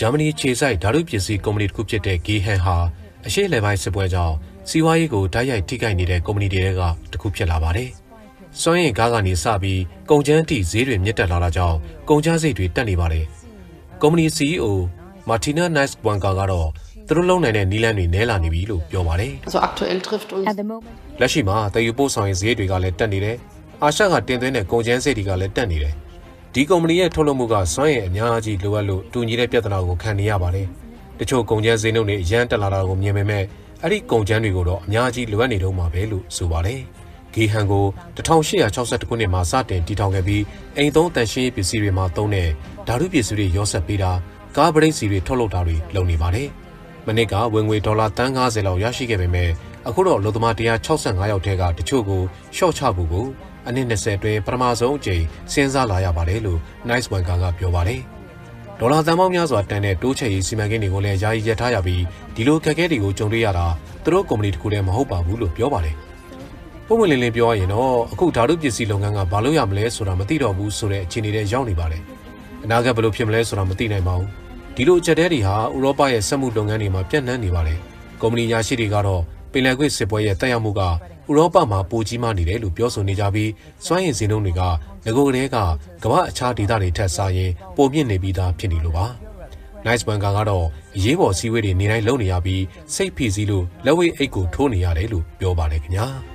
ဂျာမနီခြေစိုက်ဓာတုပစ္စည်းကုမ္ပဏီတစ်ခုဖြစ်တဲ့ Gehan ဟာအရှေ့လယ်ပိုင်းစစ်ပွဲကြောင့်စီးပွားရေးကိုတိုက်ရိုက်ထိခိုက်နေတဲ့ကုမ္ပဏီတွေကတစ်ခုဖြစ်လာပါတယ်။စွမ်းရည်ကားကနေစပြီးကုန်ကျန်းတိဈေးတွေမြင့်တက်လာတာကြောင့်ကုန်ကျစရိတ်တွေတက်နေပါတယ်။ကုမ္ပဏီ CEO Martina Neiswanker ကတော့သူတို့လုံနိုင်တဲ့နီးလန်းတွေနဲလာနေပြီလို့ပြောပါတယ်။ At the moment လက်ရှိမှာတည်ယူပို့ဆောင်ရေးဈေးတွေကလည်းတက်နေတယ်။အာရှကတင်သွင်းတဲ့ကုန်ကျန်းစရိတ်တွေကလည်းတက်နေတယ်။ဒီကုမ္ပဏီရဲ့ထုတ်လုပ်မှုကစွမ်းရည်အများကြီးလိုအပ်လို့တူညီတဲ့ပြဿနာကိုခံနေရပါတယ်။တချို့ကုန်ကျန်းဈေးနှုန်းတွေအရန်တက်လာတာကိုမြင်ပေမဲ့အဲ့ဒီကုန်ကျန်းတွေကိုတော့အများကြီးလိုအပ်နေတော့မှာပဲလို့ဆိုပါတယ်။ Gehan ကို1862ခုနှစ်မှာစတင်တည်ထောင်ခဲ့ပြီးအိမ်သုံးတန်ရှင်းရေးပစ္စည်းတွေမှာသုံးတဲ့ဓာတုပစ္စည်းတွေရောစပ်ပေးတာကားပရိတ်စီတွေထုတ်လုပ်တာတွေလုပ်နေပါတယ်။မနစ်ကဝင်ငွေဒေါ်လာတန်း90လောက်ရရှိခဲ့ပေမဲ့အခုတော့လူသမား165ယောက်ထဲကတချို့ကိုရှော့ချဖို့ကိုအနည်း20အတွင်းပထမဆုံးအကြိမ်စဉ်းစားလာရပါတယ်လို့ Neiswanker ကပြောပါတယ်။ဒေါ်လာသန်းပေါင်းများစွာတန်တဲ့တိုးချဲ့ရေးစီမံကိန်းတွေကိုလည်းယာယီရပ်ထားရပြီးဒီလိုခက်ခဲတွေကိုကြုံတွေ့ရတာသူတို့ကုမ္ပဏီတစ်ခုတည်းမဟုတ်ပါဘူးလို့ပြောပါတယ်။ပုံမှန်လင်းလင်းပြောရရင်တော့အခုဓာတုပစ္စည်းလုပ်ငန်းကဘာလို့ရမလဲဆိုတာမသိတော့ဘူးဆိုတဲ့အခြေအနေတွေရောက်နေပါတယ်။အနာဂတ်ဘယ်လိုဖြစ်မလဲဆိုတာမသိနိုင်ပါဘူး။ဒီလိုအချက်တွေဟာဥရောပရဲ့စက်မှုလုပ်ငန်းတွေမှာပြန့်နှံ့နေပါတယ်။ကုမ္ပဏီရာရှိတွေကတော့ပင်လယ်ကွေ့စစ်ပွဲရဲ့တက်ရောက်မှုကဥရောပမှာပိုကြီးမားနေတယ်လို့ပြောဆိုနေကြပြီးစွမ်းရည်စည်းနှုန်းတွေကငကိုကလေးကကမ္ဘာအခြားဒေသတွေထက်စားရင်ပိုမြင့်နေပြီးသားဖြစ်နေလို့ပါ။ Neiswanker ကတော့အရေးပေါ်စည်းဝေးတွေနေတိုင်းလုပ်နေရပြီးစိတ်ဖိစီးလို့လက်ဝဲအိတ်ကိုထိုးနေရတယ်လို့ပြောပါတယ်ခင်ဗျာ။